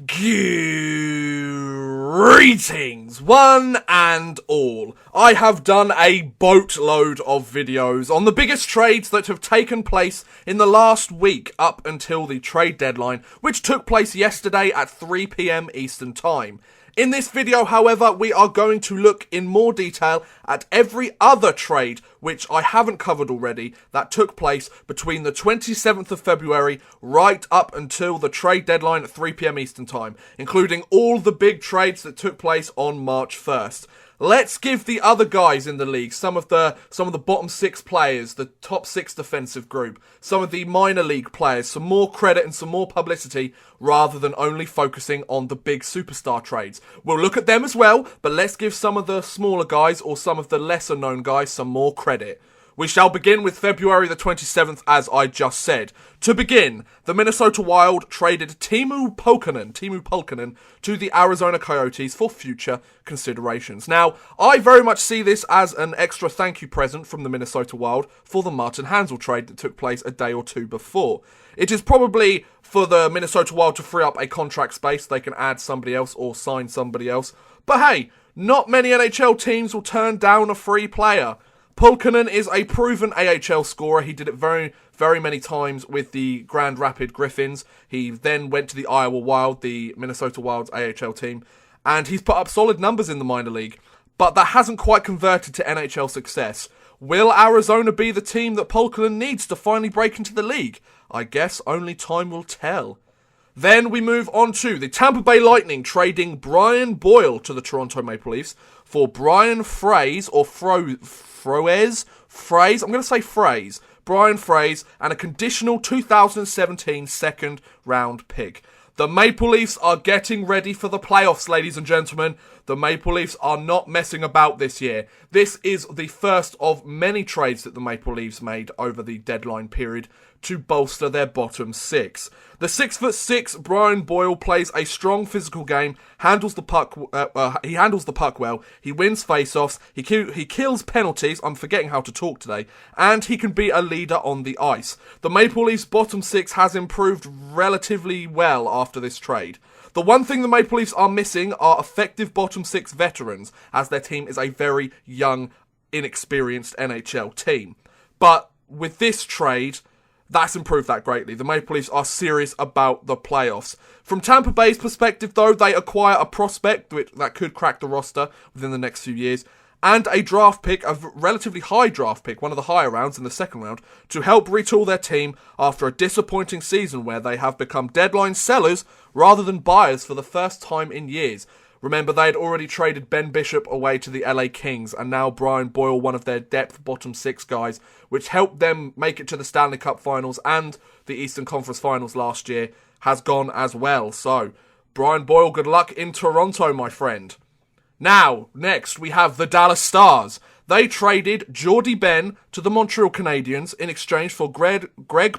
Greetings, one and all. I have done a boatload of videos on the biggest trades that have taken place in the last week up until the trade deadline, which took place yesterday at 3 PM Eastern Time. In this video, however, we are going to look in more detail at every other trade, which I haven't covered already, that took place between the 27th of February right up until the trade deadline at 3 PM Eastern Time, including all the big trades that took place on March 1st. Let's give the other guys in the league, some of the bottom six players, the top six defensive group, some of the minor league players, some more credit and some more publicity rather than only focusing on the big superstar trades. We'll look at them as well, but let's give some of the smaller guys or some of the lesser known guys some more credit. We shall begin with February the 27th, as I just said. To begin, the Minnesota Wild traded Teemu Pulkkinen to the Arizona Coyotes for future considerations. Now, I very much see this as an extra thank you present from the Minnesota Wild for the Martin Hanzal trade that took place a day or two before. It is probably for the Minnesota Wild to free up a contract space. They can add somebody else or sign somebody else. But hey, not many NHL teams will turn down a free player. Pulkkinen is a proven AHL scorer. He did it very, very many times with the Grand Rapids Griffins. He then went to the Iowa Wild, the Minnesota Wild's AHL team, and he's put up solid numbers in the minor league, but that hasn't quite converted to NHL success. Will Arizona be the team that Pulkkinen needs to finally break into the league? I guess only time will tell. Then we move on to the Tampa Bay Lightning trading Brian Boyle to the Toronto Maple Leafs for Brian Froese, or Froese, I'm going to say Froese, Brian Froese, and a conditional 2017 second round pick. The Maple Leafs are getting ready for the playoffs, ladies and gentlemen. The Maple Leafs are not messing about this year. This is the first of many trades that the Maple Leafs made over the deadline period to bolster their bottom six. The 6'6" Brian Boyle plays a strong physical game, handles the puck. He handles the puck well. He wins faceoffs. He kills penalties. I'm forgetting how to talk today, and he can be a leader on the ice. The Maple Leafs bottom six has improved relatively well after this trade. The one thing the Maple Leafs are missing are effective bottom six veterans, as their team is a very young, inexperienced NHL team. But with this trade, that's improved that greatly. The Maple Leafs are serious about the playoffs. From Tampa Bay's perspective, though, they acquire a prospect that could crack the roster within the next few years, and a draft pick, a relatively high draft pick, one of the higher rounds in the second round, to help retool their team after a disappointing season where they have become deadline sellers rather than buyers for the first time in years. Remember, they had already traded Ben Bishop away to the LA Kings, and now Brian Boyle, one of their depth bottom six guys, which helped them make it to the Stanley Cup Finals and the Eastern Conference Finals last year, has gone as well. So, Brian Boyle, good luck in Toronto, my friend. Now, next, we have the Dallas Stars. They traded Jordie Benn to the Montreal Canadiens in exchange for Greg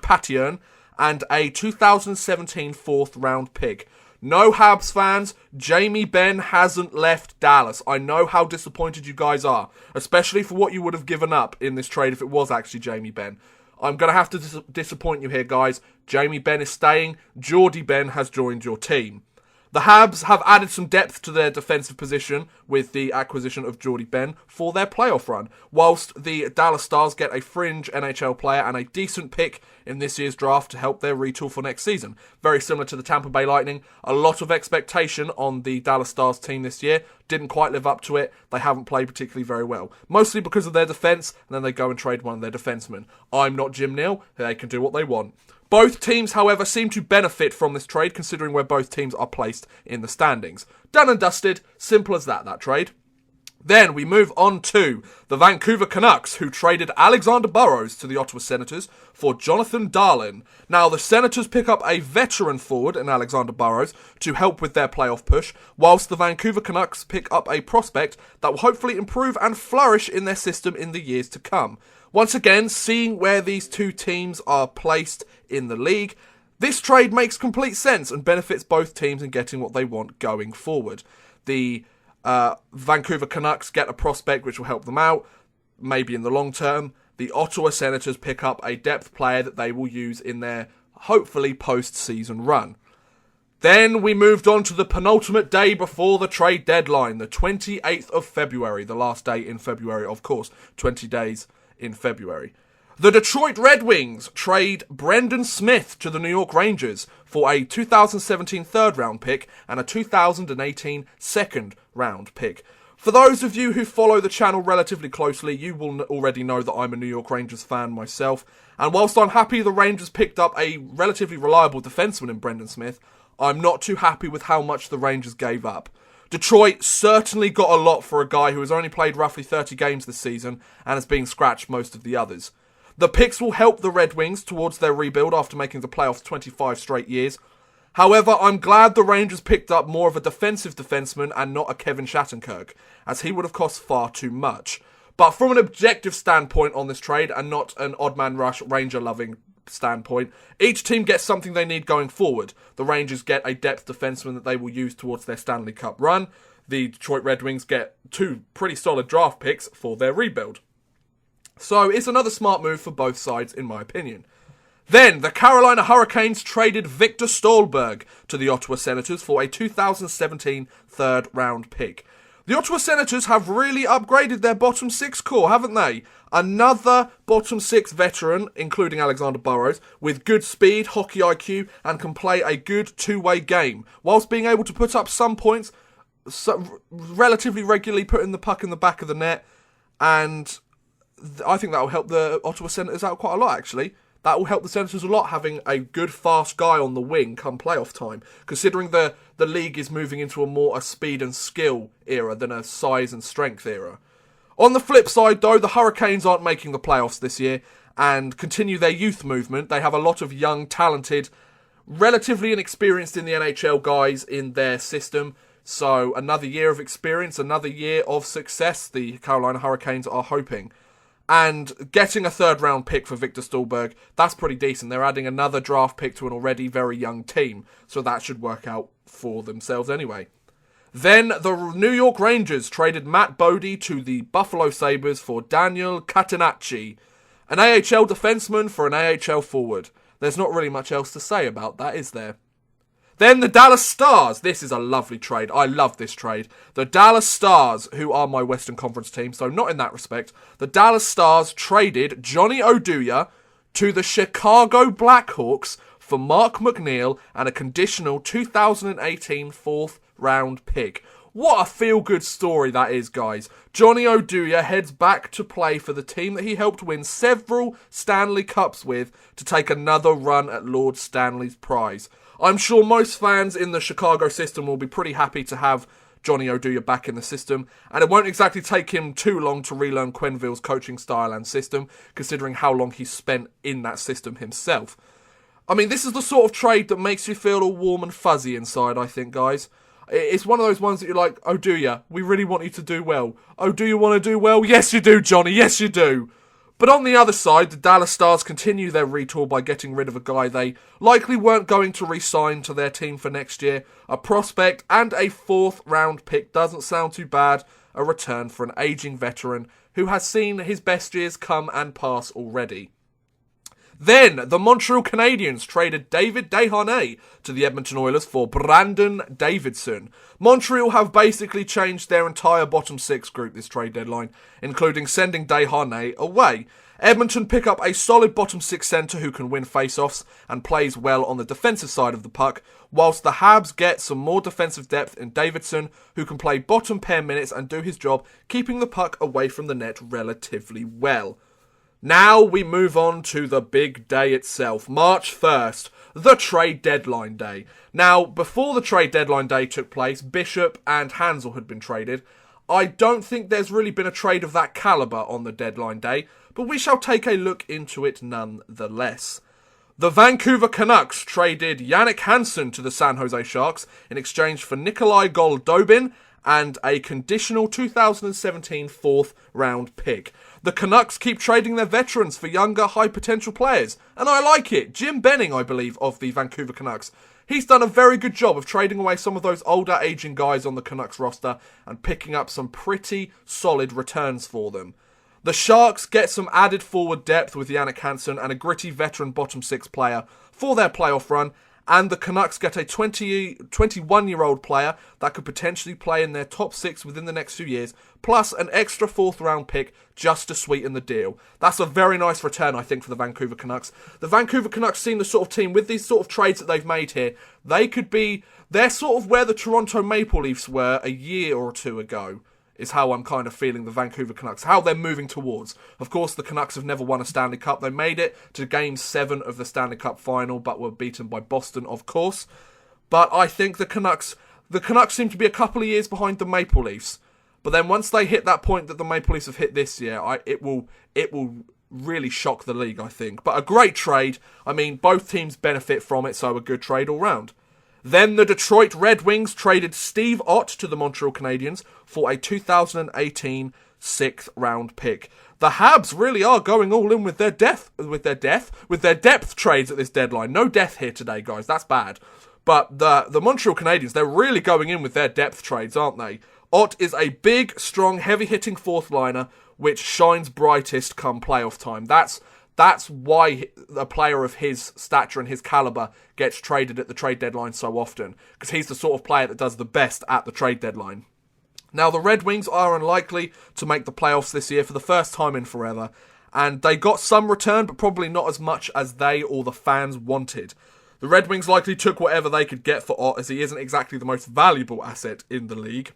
Patterson and a 2017 fourth round pick. No Habs fans, Jamie Benn hasn't left Dallas. I know how disappointed you guys are, especially for what you would have given up in this trade if it was actually Jamie Benn. I'm going to have to disappoint you here, guys. Jamie Benn is staying. Jordie Benn has joined your team. The Habs have added some depth to their defensive position with the acquisition of Jordie Benn for their playoff run, whilst the Dallas Stars get a fringe NHL player and a decent pick in this year's draft to help their retool for next season. Very similar to the Tampa Bay Lightning. A lot of expectation on the Dallas Stars team this year. Didn't quite live up to it. They haven't played particularly very well. Mostly because of their defense, and then they go and trade one of their defensemen. I'm not Jim Neal. They can do what they want. Both teams, however, seem to benefit from this trade, considering where both teams are placed in the standings. Done and dusted. Simple as that trade. Then we move on to the Vancouver Canucks, who traded Alexander Burrows to the Ottawa Senators for Jonathan Darlin. Now, the Senators pick up a veteran forward in Alexander Burrows to help with their playoff push, whilst the Vancouver Canucks pick up a prospect that will hopefully improve and flourish in their system in the years to come. Once again, seeing where these two teams are placed in the league, this trade makes complete sense and benefits both teams in getting what they want going forward. The Vancouver Canucks get a prospect which will help them out, maybe in the long term. The Ottawa Senators pick up a depth player that they will use in their, hopefully, post-season run. Then we moved on to the penultimate day before the trade deadline, the 28th of February, the last day in February, of course, 20 days in February. The Detroit Red Wings trade Brendan Smith to the New York Rangers for a 2017 third round pick and a 2018 second round pick. For those of you who follow the channel relatively closely, you will already know that I'm a New York Rangers fan myself, and whilst I'm happy the Rangers picked up a relatively reliable defenseman in Brendan Smith, I'm not too happy with how much the Rangers gave up. Detroit certainly got a lot for a guy who has only played roughly 30 games this season and has been scratched most of the others. The picks will help the Red Wings towards their rebuild after making the playoffs 25 straight years. However, I'm glad the Rangers picked up more of a defensive defenseman and not a Kevin Shattenkirk, as he would have cost far too much. But from an objective standpoint on this trade, and not an odd man rush Ranger-loving standpoint, each team gets something they need going forward. The Rangers get a depth defenseman that they will use towards their Stanley Cup run. The Detroit Red Wings get 2 pretty solid draft picks for their rebuild. So it's another smart move for both sides, in my opinion. Then, the Carolina Hurricanes traded Victor Stolberg to the Ottawa Senators for a 2017 third round pick. The Ottawa Senators have really upgraded their bottom 6 core, haven't they? Another bottom 6 veteran, including Alexander Burrows, with good speed, hockey IQ, and can play a good two-way game, whilst being able to put up some points, relatively regularly putting the puck in the back of the net, and I think that will help the Ottawa Senators out quite a lot, actually. That will help the Senators a lot, having a good, fast guy on the wing come playoff time, considering the league is moving into a speed and skill era than a size and strength era. On the flip side, though, the Hurricanes aren't making the playoffs this year and continue their youth movement. They have a lot of young, talented, relatively inexperienced in the NHL guys in their system. So another year of experience, another year of success, the Carolina Hurricanes are hoping. And getting a third round pick for Victor Stolberg, that's pretty decent. They're adding another draft pick to an already very young team, so that should work out for themselves anyway. Then the New York Rangers traded Matt Bodie to the Buffalo Sabres for Daniel Catenacci, an AHL defenseman for an AHL forward. There's not really much else to say about that, is there? Then the Dallas Stars. This is a lovely trade. I love this trade. The Dallas Stars, who are my Western Conference team, so not in that respect. The Dallas Stars traded Johnny Oduya to the Chicago Blackhawks for Mark McNeil and a conditional 2018 fourth round pick. What a feel-good story that is, guys. Johnny Oduya heads back to play for the team that he helped win several Stanley Cups with to take another run at Lord Stanley's prize. I'm sure most fans in the Chicago system will be pretty happy to have Johnny Oduya back in the system, and it won't exactly take him too long to relearn Quenneville's coaching style and system, considering how long he's spent in that system himself. I mean, this is the sort of trade that makes you feel all warm and fuzzy inside, I think, guys. It's one of those ones that you're like, Oduya, we really want you to do well. Oh, do you want to do well? Yes, you do, Johnny. Yes, you do. But on the other side, the Dallas Stars continue their retool by getting rid of a guy they likely weren't going to re-sign to their team for next year. A prospect and a fourth round pick doesn't sound too bad. A return for an aging veteran who has seen his best years come and pass already. Then, the Montreal Canadiens traded David Desharnais to the Edmonton Oilers for Brandon Davidson. Montreal have basically changed their entire bottom 6 group this trade deadline, including sending Desharnais away. Edmonton pick up a solid bottom 6 centre who can win face-offs and plays well on the defensive side of the puck, whilst the Habs get some more defensive depth in Davidson, who can play bottom pair minutes and do his job, keeping the puck away from the net relatively well. Now we move on to the big day itself, March 1st, the trade deadline day. Now, before the trade deadline day took place, Bishop and Hansel had been traded. I don't think there's really been a trade of that calibre on the deadline day, but we shall take a look into it nonetheless. The Vancouver Canucks traded Jannik Hansen to the San Jose Sharks in exchange for Nikolai Goldobin and a conditional 2017 fourth round pick. The Canucks keep trading their veterans for younger, high-potential players, and I like it. Jim Benning, I believe, of the Vancouver Canucks. He's done a very good job of trading away some of those older, aging guys on the Canucks roster and picking up some pretty solid returns for them. The Sharks get some added forward depth with Jannik Hansen and a gritty veteran bottom 6 player for their playoff run, and the Canucks get a 21-year-old player that could potentially play in their top 6 within the next few years, plus an extra 4th round pick just to sweeten the deal. That's a very nice return, I think, for the Vancouver Canucks. The Vancouver Canucks seem the sort of team, with these sort of trades that they've made here, they're sort of where the Toronto Maple Leafs were a year or two ago, is how I'm kind of feeling the Vancouver Canucks, how they're moving towards. Of course, the Canucks have never won a Stanley Cup. They made it to Game 7 of the Stanley Cup final, but were beaten by Boston, of course. But I think the Canucks seem to be a couple of years behind the Maple Leafs. But then once they hit that point that the Maple Leafs have hit this year, it will really shock the league, I think. But a great trade. I mean, both teams benefit from it, so a good trade all round. Then the Detroit Red Wings traded Steve Ott to the Montreal Canadiens for a 2018 6th round pick. The Habs really are going all in with their depth trades at this deadline. No death here today, guys. That's bad. But the Montreal Canadiens, they're really going in with their depth trades, aren't they? Ott is a big, strong, heavy-hitting 4th liner, which shines brightest come playoff time. That's why a player of his stature and his caliber gets traded at the trade deadline so often, because he's the sort of player that does the best at the trade deadline. Now, the Red Wings are unlikely to make the playoffs this year for the first time in forever, and they got some return, but probably not as much as they or the fans wanted. The Red Wings likely took whatever they could get for Ott, as he isn't exactly the most valuable asset in the league,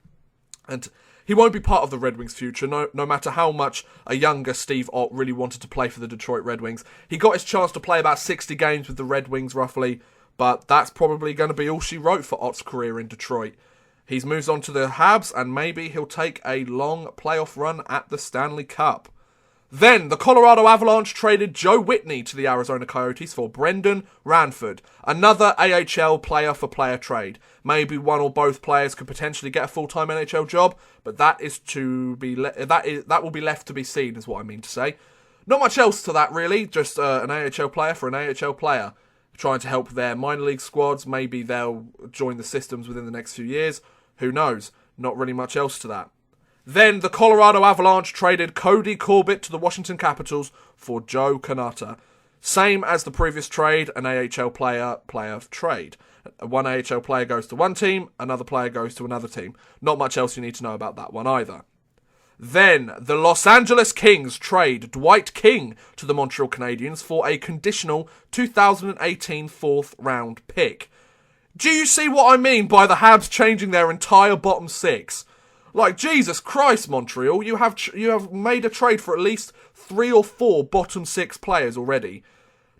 and he won't be part of the Red Wings' future, no matter how much a younger Steve Ott really wanted to play for the Detroit Red Wings. He got his chance to play about 60 games with the Red Wings, roughly, but that's probably going to be all she wrote for Ott's career in Detroit. He's moved on to the Habs, and maybe he'll take a long playoff run at the Stanley Cup. Then, the Colorado Avalanche traded Joe Whitney to the Arizona Coyotes for Brendan Ranford, another AHL player-for-player trade. Maybe one or both players could potentially get a full-time NHL job, but that will be left to be seen, is what I mean to say. Not much else to that, really. Just an AHL player for an AHL player, trying to help their minor league squads. Maybe they'll join the systems within the next few years. Who knows? Not really much else to that. Then the Colorado Avalanche traded Cody Corbett to the Washington Capitals for Joe Kanata. Same as the previous trade, an AHL player trade. One AHL player goes to one team, another player goes to another team. Not much else you need to know about that one either. Then, the Los Angeles Kings trade Dwight King to the Montreal Canadiens for a conditional 2018 4th round pick. Do you see what I mean by the Habs changing their entire bottom 6? Like, Jesus Christ, Montreal, you have made a trade for at least 3 or 4 bottom 6 players already.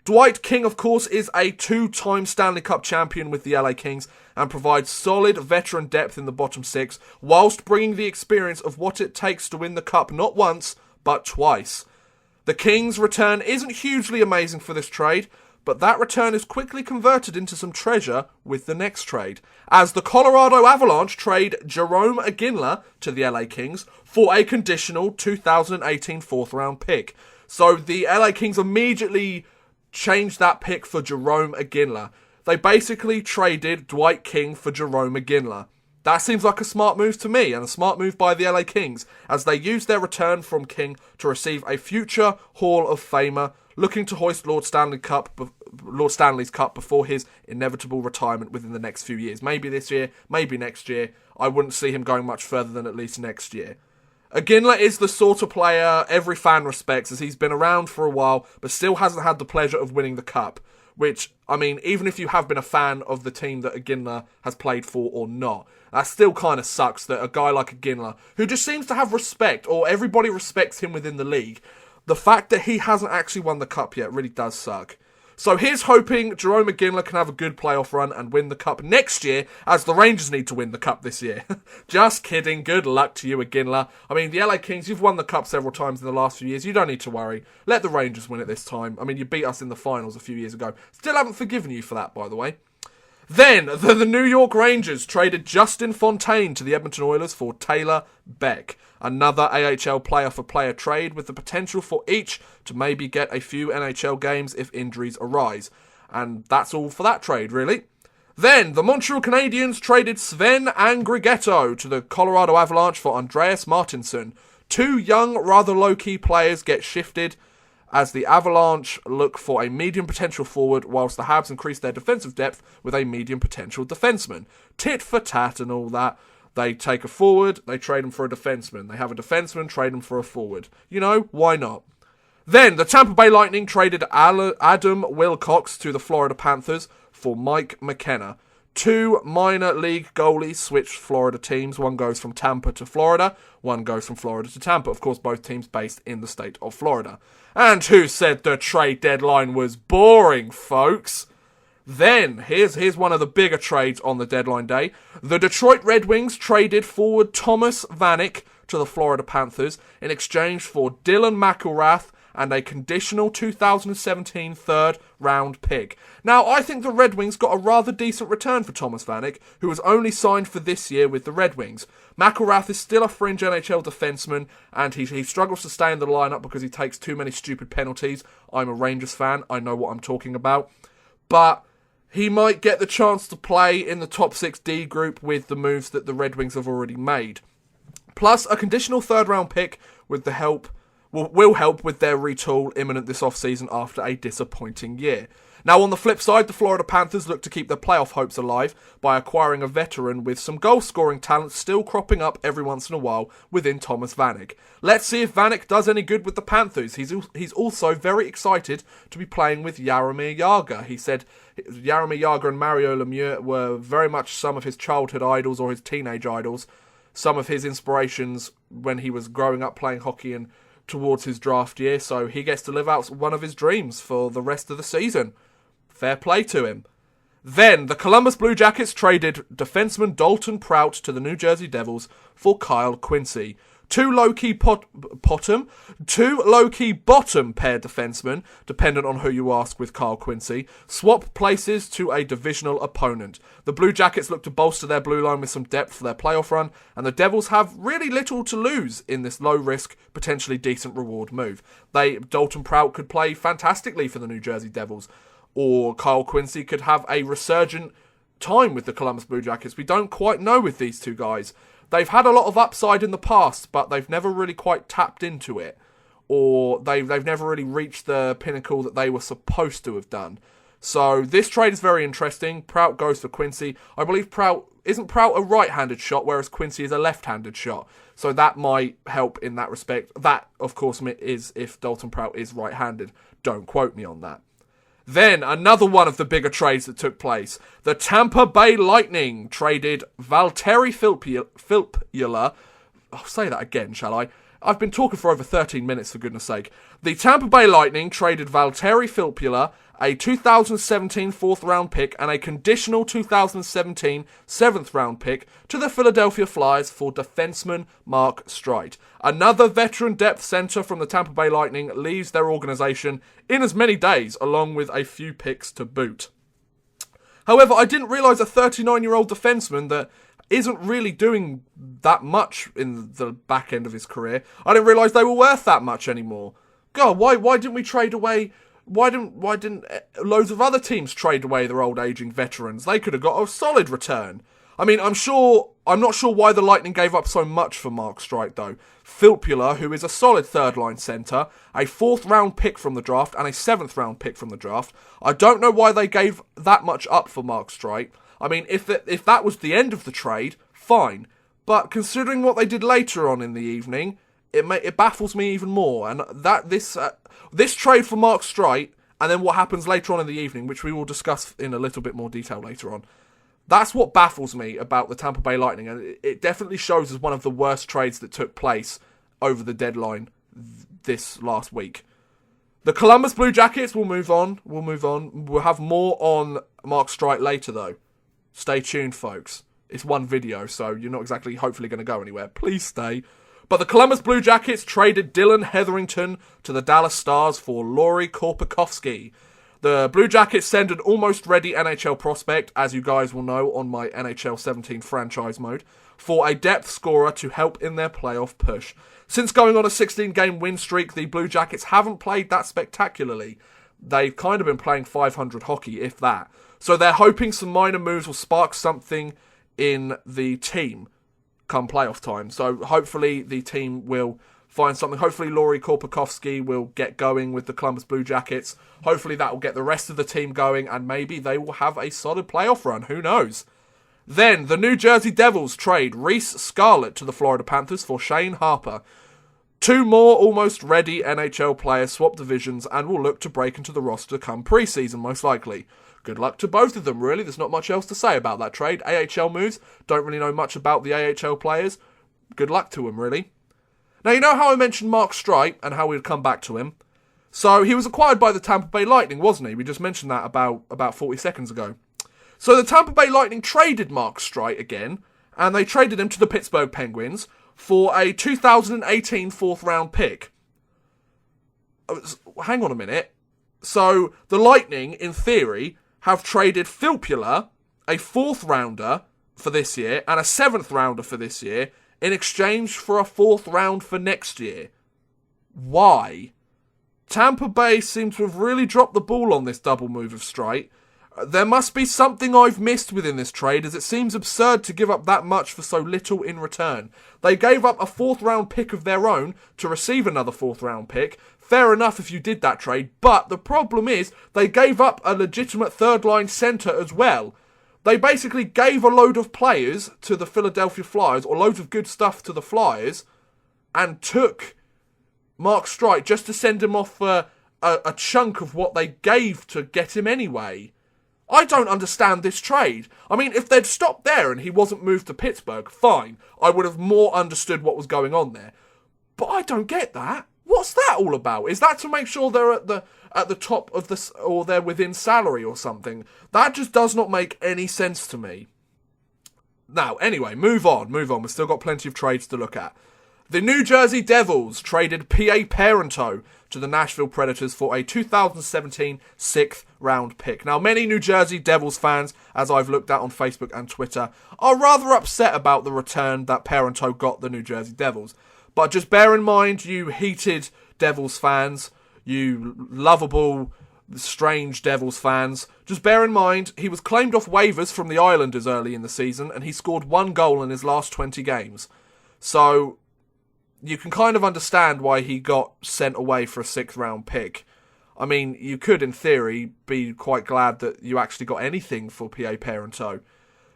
Dwight King, of course, is a 2-time Stanley Cup champion with the LA Kings and provides solid veteran depth in the bottom 6, whilst bringing the experience of what it takes to win the Cup not once, but twice. The Kings' return isn't hugely amazing for this trade, but that return is quickly converted into some treasure with the next trade, as the Colorado Avalanche trade Jarome Iginla to the LA Kings for a conditional 2018 4th round pick. So the LA Kings immediately changed that pick for Jarome Iginla. They basically traded Dwight King for Jarome Iginla. That seems like a smart move to me, and a smart move by the LA Kings, as they used their return from King to receive a future Hall of Famer looking to hoist Lord Stanley's Cup before his inevitable retirement within the next few years. Maybe this year, maybe next year. I wouldn't see him going much further than at least next year. Iginla is the sort of player every fan respects, as he's been around for a while, but still hasn't had the pleasure of winning the Cup. Which, I mean, even if you have been a fan of the team that Iginla has played for or not, that still kind of sucks that a guy like Iginla, who just seems to have respect, or everybody respects him within the league, the fact that he hasn't actually won the Cup yet really does suck. So here's hoping Jarome Iginla can have a good playoff run and win the Cup next year, as the Rangers need to win the Cup this year. Just kidding. Good luck to you, Iginla. I mean, the LA Kings, you've won the Cup several times in the last few years. You don't need to worry. Let the Rangers win it this time. I mean, you beat us in the finals a few years ago. Still haven't forgiven you for that, by the way. Then, the New York Rangers traded Justin Fontaine to the Edmonton Oilers for Taylor Beck. Another AHL player-for-player trade with the potential for each to maybe get a few NHL games if injuries arise. And that's all for that trade, really. Then, the Montreal Canadiens traded Sven Andrighetto to the Colorado Avalanche for Andreas Martinson. Two young, rather low-key players get shifted as the Avalanche look for a medium potential forward, whilst the Habs increase their defensive depth with a medium potential defenseman. Tit for tat and all that. They take a forward, they trade him for a defenseman. They have a defenseman, trade him for a forward. You know, why not? Then, the Tampa Bay Lightning traded Adam Wilcox to the Florida Panthers for Mike McKenna. 2 minor league goalies switched Florida teams. One goes from Tampa to Florida. One goes from Florida to Tampa. Of course, both teams based in the state of Florida. And who said the trade deadline was boring, folks? Then, here's one of the bigger trades on the deadline day. The Detroit Red Wings traded forward Thomas Vanek to the Florida Panthers in exchange for Dylan McIlrath and a conditional 2017 third-round pick. Now, I think the Red Wings got a rather decent return for Thomas Vanek, who was only signed for this year with the Red Wings. McIlrath is still a fringe NHL defenseman, and he struggles to stay in the lineup because he takes too many stupid penalties. I'm a Rangers fan, I know what I'm talking about. But he might get the chance to play in the top 6D group with the moves that the Red Wings have already made. Plus, a conditional third-round pick with the help will help with their retool imminent this offseason after a disappointing year. Now, on the flip side, the Florida Panthers look to keep their playoff hopes alive by acquiring a veteran with some goal-scoring talent still cropping up every once in a while within Thomas Vanek. Let's see if Vanek does any good with the Panthers. He's also very excited to be playing with Jaromir Jagr. He said Jaromir Jagr and Mario Lemieux were very much some of his childhood idols or his teenage idols, some of his inspirations when he was growing up playing hockey and towards his draft year, so he gets to live out one of his dreams for the rest of the season. Fair play to him. Then, the Columbus Blue Jackets traded defenseman Dalton Prout to the New Jersey Devils for Kyle Quincy. Two low-key bottom pair defensemen, dependent on who you ask with Kyle Quincy, swap places to a divisional opponent. The Blue Jackets look to bolster their blue line with some depth for their playoff run, and the Devils have really little to lose in this low-risk, potentially decent reward move. Dalton Prout could play fantastically for the New Jersey Devils, or Kyle Quincy could have a resurgent time with the Columbus Blue Jackets. We don't quite know with these two guys. They've had a lot of upside in the past, but they've never really quite tapped into it. Or they've never really reached the pinnacle that they were supposed to have done. So this trade is very interesting. Prout goes for Quincy. I believe isn't Prout a right-handed shot, whereas Quincy is a left-handed shot. So that might help in that respect. That, of course, is if Dalton Prout is right-handed. Don't quote me on that. Then, another one of the bigger trades that took place. The Tampa Bay Lightning traded Valtteri Filppula. I'll say that again, shall I? I've been talking for over 13 minutes, for goodness sake. The Tampa Bay Lightning traded Valtteri Filppula, a 2017 fourth-round pick, and a conditional 2017 seventh-round pick to the Philadelphia Flyers for defenseman Mark Streit. Another veteran depth center from the Tampa Bay Lightning leaves their organization in as many days, along with a few picks to boot. However, I didn't realize a 39-year-old defenseman that isn't really doing that much in the back end of his career. I didn't realize they were worth that much anymore. God, why didn't we trade away? Why didn't loads of other teams trade away their old aging veterans? They could have got a solid return. I mean, I'm not sure why the Lightning gave up so much for Mark Streit, though. Filppula, who is a solid third-line centre, a fourth-round pick from the draft, and a seventh-round pick from the draft. I don't know why they gave that much up for Mark Streit. I mean, if that was the end of the trade, fine. But considering what they did later on in the evening, it baffles me even more. And this trade for Mark Streit, and then what happens later on in the evening, which we will discuss in a little bit more detail later on, that's what baffles me about the Tampa Bay Lightning, and it definitely shows as one of the worst trades that took place over the deadline this last week. The Columbus Blue Jackets will move on. We'll have more on Mark Streit later, though. Stay tuned, folks. It's one video, so you're not exactly hopefully going to go anywhere. Please stay. But the Columbus Blue Jackets traded Dylan Hetherington to the Dallas Stars for Lauri Korpikoski. The Blue Jackets send an almost ready NHL prospect, as you guys will know on my NHL 17 franchise mode, for a depth scorer to help in their playoff push. Since going on a 16-game win streak, the Blue Jackets haven't played that spectacularly. They've kind of been playing 500 hockey, if that. So they're hoping some minor moves will spark something in the team come playoff time. So hopefully the team will find something. Hopefully Laurie Korpakowski will get going with the Columbus Blue Jackets. Hopefully that will get the rest of the team going, and maybe they will have a solid playoff run. Who knows? Then, the New Jersey Devils trade Reese Scarlett to the Florida Panthers for Shane Harper. 2 more almost ready NHL players swap divisions and will look to break into the roster come preseason, most likely. Good luck to both of them, really. There's not much else to say about that trade. AHL moves, don't really know much about the AHL players. Good luck to them, really. Now, you know how I mentioned Mark Streit and how we'd come back to him? So, he was acquired by the Tampa Bay Lightning, wasn't he? We just mentioned that about 40 seconds ago. So, the Tampa Bay Lightning traded Mark Streit again, and they traded him to the Pittsburgh Penguins for a 2018 4th-round pick. Hang on a minute. So, the Lightning, in theory, have traded Filppula, a 4th-rounder for this year, and a 7th-rounder for this year, in exchange for a 4th round for next year. Why? Tampa Bay seem to have really dropped the ball on this double move of Streit. There must be something I've missed within this trade, as it seems absurd to give up that much for so little in return. They gave up a 4th round pick of their own to receive another 4th round pick. Fair enough if you did that trade, but the problem is they gave up a legitimate 3rd line centre as well. They basically gave a load of players to the Philadelphia Flyers, or loads of good stuff to the Flyers, and took Mark Streit just to send him off for a chunk of what they gave to get him anyway. I don't understand this trade. I mean, if they'd stopped there and he wasn't moved to Pittsburgh, fine. I would have more understood what was going on there. But I don't get that. What's that all about? Is that to make sure they're at the top of this, or they're within salary or something? That just does not make any sense to me. Now, anyway, move on. We've still got plenty of trades to look at. The New Jersey Devils traded P.A. Parento to the Nashville Predators for a 2017 6th round pick. Now, many New Jersey Devils fans, as I've looked at on Facebook and Twitter, are rather upset about the return that Parento got the New Jersey Devils. But just bear in mind, you heated Devils fans, you lovable, strange Devils fans, just bear in mind, he was claimed off waivers from the Islanders early in the season, and he scored 1 goal in his last 20 games. So, you can kind of understand why he got sent away for a 6th round pick. I mean, you could, in theory, be quite glad that you actually got anything for P.A. Parento.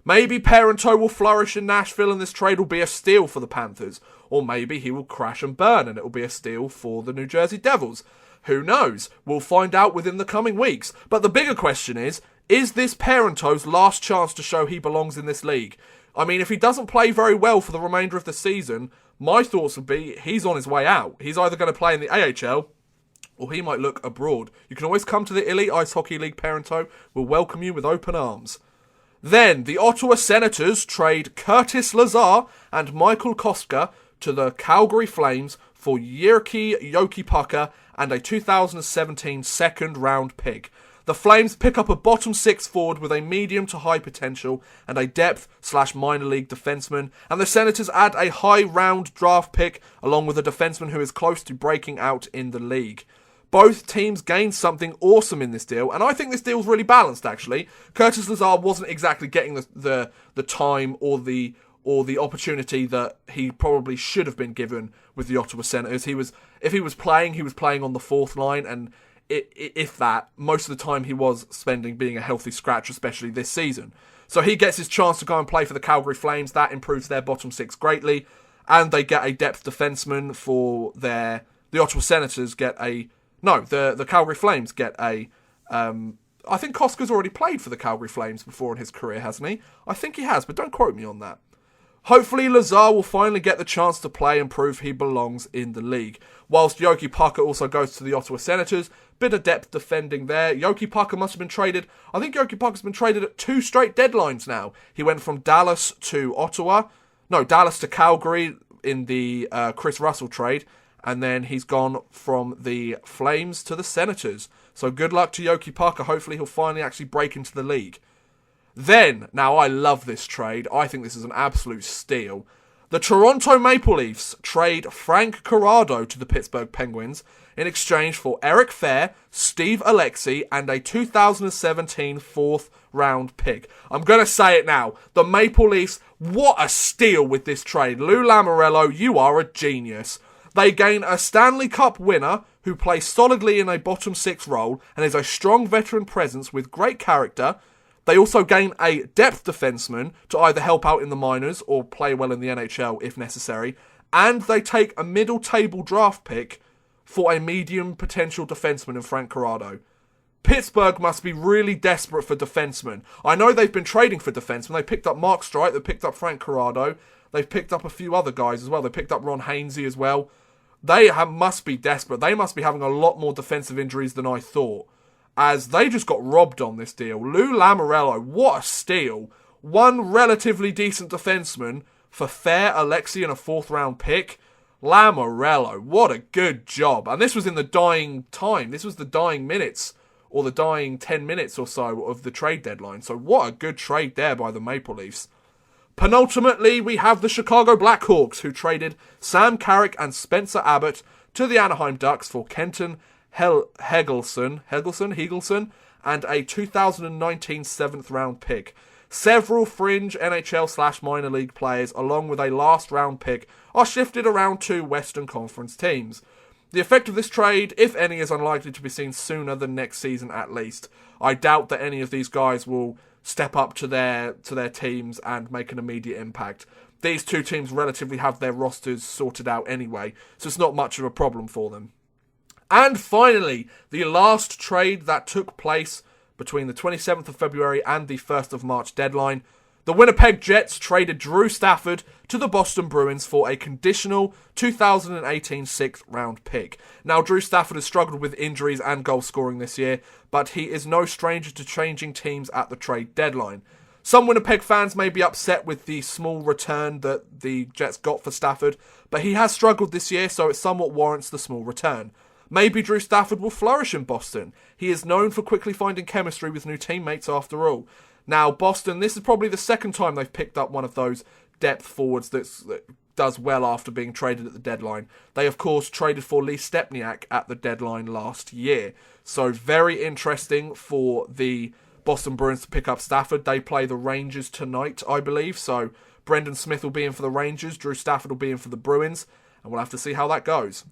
Maybe Parento will flourish in Nashville and this trade will be a steal for the Panthers. Or maybe he will crash and burn and it will be a steal for the New Jersey Devils. Who knows? We'll find out within the coming weeks. But the bigger question is this Parento's last chance to show he belongs in this league? I mean, if he doesn't play very well for the remainder of the season, my thoughts would be he's on his way out. He's either going to play in the AHL or he might look abroad. You can always come to the Elite Ice Hockey League, Parento. We'll welcome you with open arms. Then, the Ottawa Senators trade Curtis Lazar and Michael Koska to the Calgary Flames for Jyrki Jokipaka and a 2017 2nd round pick. The Flames pick up a bottom 6 forward with a medium to high potential and a depth/minor league defenseman, and the Senators add a high round draft pick along with a defenseman who is close to breaking out in the league. Both teams gained something awesome in this deal, and I think this deal's really balanced, actually. Curtis Lazar wasn't exactly getting the time or the opportunity that he probably should have been given with the Ottawa Senators. If he was playing on the 4th line, and if that, most of the time he was spending being a healthy scratch, especially this season. So he gets his chance to go and play for the Calgary Flames. That improves their bottom 6 greatly, and they get a depth defenseman for the Ottawa Senators get a... No, the Calgary Flames get a... I think Koska's already played for the Calgary Flames before in his career, hasn't he? I think he has, but don't quote me on that. Hopefully Lazar will finally get the chance to play and prove he belongs in the league. Whilst Jokipaka also goes to the Ottawa Senators, bit of depth defending there. Jokipaka must have been traded... I think Jokipaka's been traded at 2 straight deadlines now. He went from Dallas to Ottawa. No, Dallas to Calgary in the Chris Russell trade. And then he's gone from the Flames to the Senators. So good luck to Jokipaka. Hopefully he'll finally actually break into the league. Then, now I love this trade. I think this is an absolute steal. The Toronto Maple Leafs trade Frank Corrado to the Pittsburgh Penguins in exchange for Eric Fair, Steve Alexi, and a 2017 4th round pick. I'm going to say it now. The Maple Leafs, what a steal with this trade. Lou Lamoriello, you are a genius. They gain a Stanley Cup winner who plays solidly in a bottom six role and is a strong veteran presence with great character. They also gain a depth defenseman to either help out in the minors or play well in the NHL if necessary. And they take a middle table draft pick for a medium potential defenseman in Frank Corrado. Pittsburgh must be really desperate for defensemen. I know they've been trading for defensemen. They picked up Mark Streit, they picked up Frank Corrado. They've picked up a few other guys as well. They picked up Ron Hainsey as well. They must be desperate. They must be having a lot more defensive injuries than I thought, as they just got robbed on this deal. Lou Lamoriello, what a steal. One relatively decent defenseman for fair Alexi and a 4th round pick. Lamoriello, what a good job. And this was in the dying time. This was the dying minutes, or the dying 10 minutes or so of the trade deadline. So what a good trade there by the Maple Leafs. Penultimately, we have the Chicago Blackhawks, who traded Sam Carrick and Spencer Abbott to the Anaheim Ducks for Kenton Hegelson, and a 2019 7th round pick. Several fringe NHL/minor league players, along with a last round pick, are shifted around to Western Conference teams. The effect of this trade, if any, is unlikely to be seen sooner than next season at least. I doubt that any of these guys will step up to their teams and make an immediate impact. These two teams relatively have their rosters sorted out anyway, so it's not much of a problem for them. And finally, the last trade that took place between the 27th of February and the 1st of March deadline. The Winnipeg Jets traded Drew Stafford to the Boston Bruins for a conditional 2018 6th round pick. Now, Drew Stafford has struggled with injuries and goal scoring this year, but he is no stranger to changing teams at the trade deadline. Some Winnipeg fans may be upset with the small return that the Jets got for Stafford, but he has struggled this year, so it somewhat warrants the small return. Maybe Drew Stafford will flourish in Boston. He is known for quickly finding chemistry with new teammates after all. Now, Boston, this is probably the second time they've picked up one of those depth forwards that does well after being traded at the deadline. They, of course, traded for Lee Stepniak at the deadline last year. So, very interesting for the Boston Bruins to pick up Stafford. They play the Rangers tonight, I believe. So, Brendan Smith will be in for the Rangers. Drew Stafford will be in for the Bruins. And we'll have to see how that goes.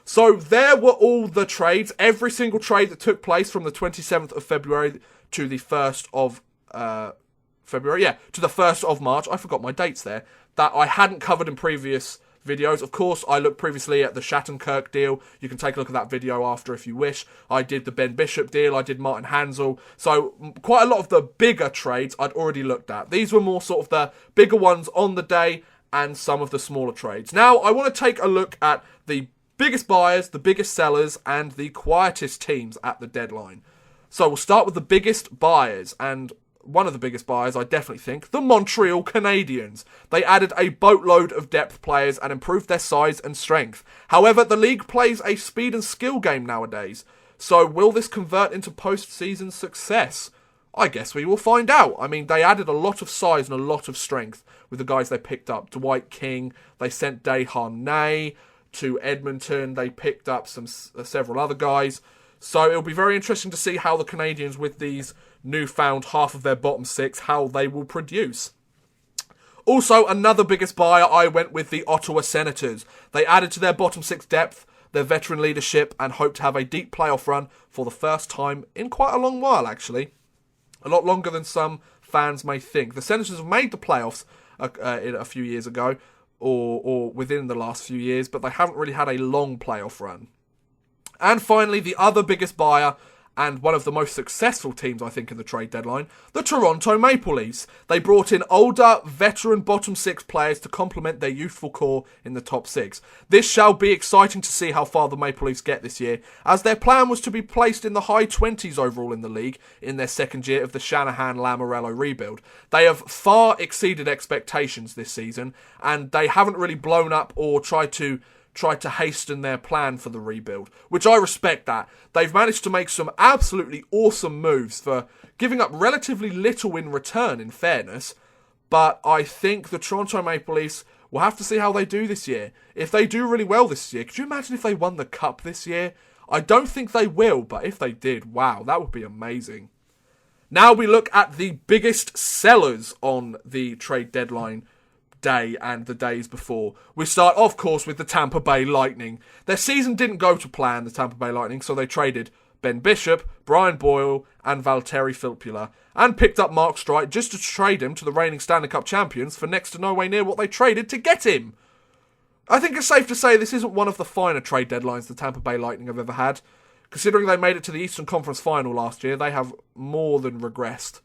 So, there were all the trades. Every single trade that took place from the 27th of February to the 1st of to the 1st of March. I forgot my dates there. That I hadn't covered in previous videos. Of course, I looked previously at the Shattenkirk deal. You can take a look at that video after if you wish. I did the Ben Bishop deal. I did Martin Hansel. So, quite a lot of the bigger trades I'd already looked at. These were more sort of the bigger ones on the day and some of the smaller trades. Now, I want to take a look at the biggest buyers, the biggest sellers, and the quietest teams at the deadline. So, we'll start with the biggest buyers, and one of the biggest buyers, I definitely think, the Montreal Canadiens. They added a boatload of depth players and improved their size and strength. However, the league plays a speed and skill game nowadays. So will this convert into postseason success? I guess we will find out. I mean, they added a lot of size and a lot of strength with the guys they picked up. Dwight King, they sent Desharnais to Edmonton. They picked up several other guys. So it'll be very interesting to see how the Canadiens, with these newfound half of their bottom six, how they will produce. Also, another biggest buyer, I went with the Ottawa Senators. They added to their bottom six depth, their veteran leadership, and hope to have a deep playoff run for the first time in quite a long while, actually. A lot longer than some fans may think. The Senators have made the playoffs a few years ago, or within the last few years, but they haven't really had a long playoff run. And finally, the other biggest buyer, and one of the most successful teams, I think, in the trade deadline, the Toronto Maple Leafs. They brought in older, veteran bottom six players to complement their youthful core in the top six. This shall be exciting to see how far the Maple Leafs get this year, as their plan was to be placed in the high 20s overall in the league in their second year of the Shanahan-Lamoriello rebuild. They have far exceeded expectations this season, and they haven't really blown up or tried to hasten their plan for the rebuild, which I respect that. They've managed to make some absolutely awesome moves for giving up relatively little in return, in fairness, but I think the Toronto Maple Leafs will have to see how they do this year. If they do really well this year, could you imagine if they won the Cup this year? I don't think they will, but if they did, wow, that would be amazing. Now we look at the biggest sellers on the trade deadline day and the days before. We start, of course, with the Tampa Bay Lightning. Their season didn't go to plan, the Tampa Bay Lightning, so they traded Ben Bishop, Brian Boyle, and Valtteri Filppula, and picked up Mark Streit just to trade him to the reigning Stanley Cup champions for next to nowhere near what they traded to get him. I think it's safe to say this isn't one of the finer trade deadlines the Tampa Bay Lightning have ever had. Considering they made it to the Eastern Conference Final last year, they have more than regressed.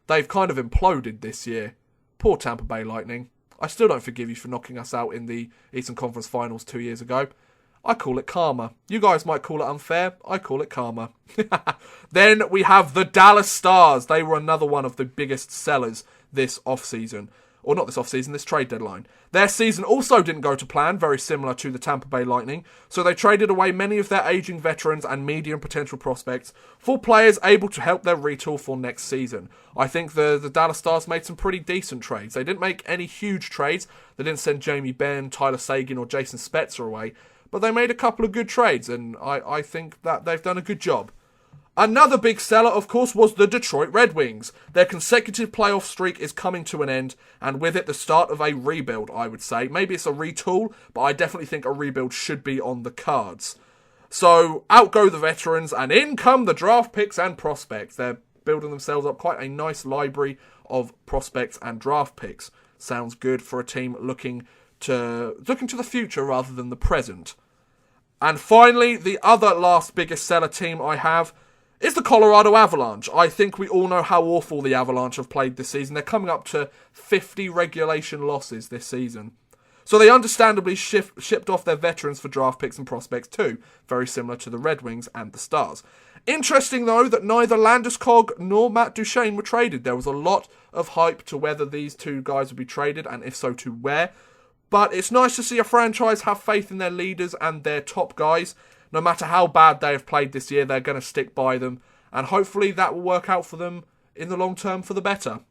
They've kind of imploded this year. Poor Tampa Bay Lightning. I still don't forgive you for knocking us out in the Eastern Conference Finals 2 years ago. I call it karma. You guys might call it unfair. I call it karma. Then we have the Dallas Stars. They were another one of the biggest sellers this offseason. Or not this offseason, this trade deadline. Their season also didn't go to plan, very similar to the Tampa Bay Lightning, so they traded away many of their aging veterans and medium potential prospects for players able to help their retool for next season. I think the Dallas Stars made some pretty decent trades. They didn't make any huge trades. They didn't send Jamie Benn, Tyler Seguin or Jason Spezza away, but they made a couple of good trades, and I think that they've done a good job. Another big seller, of course, was the Detroit Red Wings. Their consecutive playoff streak is coming to an end, and with it the start of a rebuild, I would say. Maybe it's a retool, but I definitely think a rebuild should be on the cards. So, out go the veterans, and in come the draft picks and prospects. They're building themselves up quite a nice library of prospects and draft picks. Sounds good for a team looking to the future rather than the present. And finally, the other last biggest seller team I have is the Colorado Avalanche. I think we all know how awful the Avalanche have played this season. They're coming up to 50 regulation losses this season. So they understandably shipped off their veterans for draft picks and prospects too, very similar to the Red Wings and the Stars. Interesting though that neither Landeskog nor Matt Duchene were traded. There was a lot of hype to whether these two guys would be traded, and if so, to where. But it's nice to see a franchise have faith in their leaders and their top guys. No matter how bad they have played this year, they're going to stick by them. And hopefully that will work out for them in the long term for the better.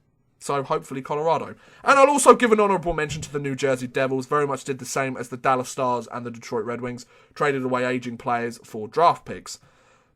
So hopefully Colorado. And I'll also give an honourable mention to the New Jersey Devils. Very much did the same as the Dallas Stars and the Detroit Red Wings. Traded away aging players for draft picks.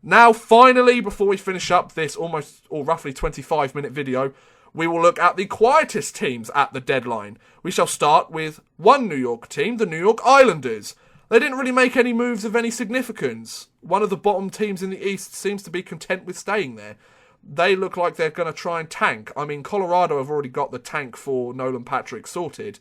Now finally, before we finish up this almost or roughly 25-minute video, we will look at the quietest teams at the deadline. We shall start with one New York team, the New York Islanders. They didn't really make any moves of any significance. One of the bottom teams in the East seems to be content with staying there. They look like they're going to try and tank. I mean, Colorado have already got the tank for Nolan Patrick sorted,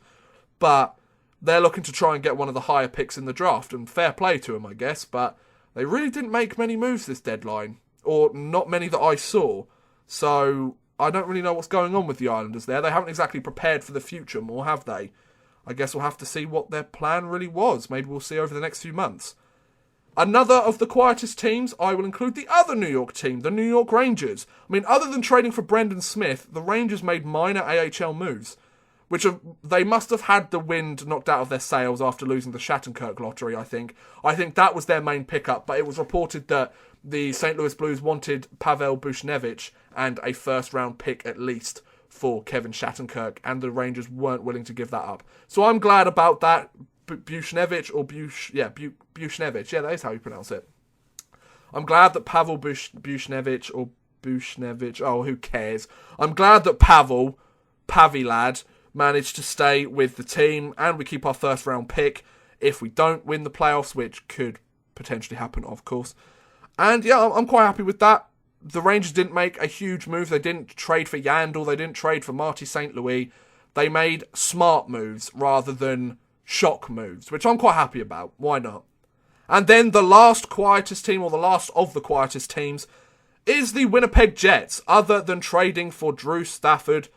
but they're looking to try and get one of the higher picks in the draft, and fair play to them, I guess, but they really didn't make many moves this deadline, or not many that I saw. So I don't really know what's going on with the Islanders there. They haven't exactly prepared for the future more, have they? I guess we'll have to see what their plan really was. Maybe we'll see over the next few months. Another of the quietest teams, I will include the other New York team, the New York Rangers. I mean, other than trading for Brendan Smith, the Rangers made minor AHL moves, which they must have had the wind knocked out of their sails after losing the Shattenkirk lottery, I think. I think that was their main pickup, but it was reported that the St. Louis Blues wanted Pavel Buchnevich and a first-round pick at least for Kevin Shattenkirk, and the Rangers weren't willing to give that up. So I'm glad about that. Buchnevich, Buchnevich, yeah, that is how you pronounce it. I'm glad that Pavel Buchnevich, oh, who cares? I'm glad that Pavy lad, managed to stay with the team, and we keep our first round pick if we don't win the playoffs, which could potentially happen, of course. And yeah, I'm quite happy with that. The Rangers didn't make a huge move. They didn't trade for Yandel. They didn't trade for Marty St. Louis. They made smart moves rather than shock moves, which I'm quite happy about. Why not? And then the last quietest team, or the last of the quietest teams, is the Winnipeg Jets. Other than trading for Drew Stafford,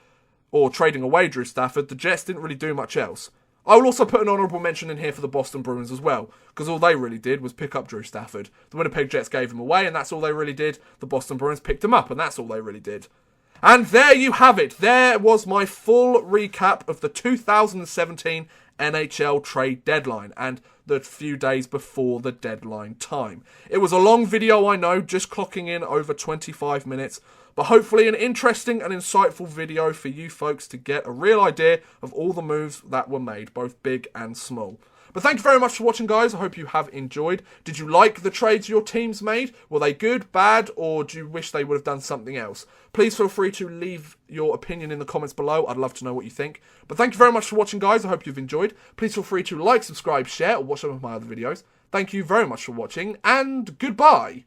or trading away Drew Stafford, the Jets didn't really do much else. I will also put an honourable mention in here for the Boston Bruins as well, because all they really did was pick up Drew Stafford. The Winnipeg Jets gave him away, and that's all they really did. The Boston Bruins picked him up, and that's all they really did. And there you have it. There was my full recap of the 2017 NHL trade deadline and the few days before the deadline time. It was a long video, I know, just clocking in over 25 minutes, but hopefully an interesting and insightful video for you folks to get a real idea of all the moves that were made, both big and small. But thank you very much for watching, guys. I hope you have enjoyed. Did you like the trades your teams made? Were they good, bad, or do you wish they would have done something else? Please feel free to leave your opinion in the comments below. I'd love to know what you think. But thank you very much for watching, guys. I hope you've enjoyed. Please feel free to like, subscribe, share, or watch some of my other videos. Thank you very much for watching, and goodbye.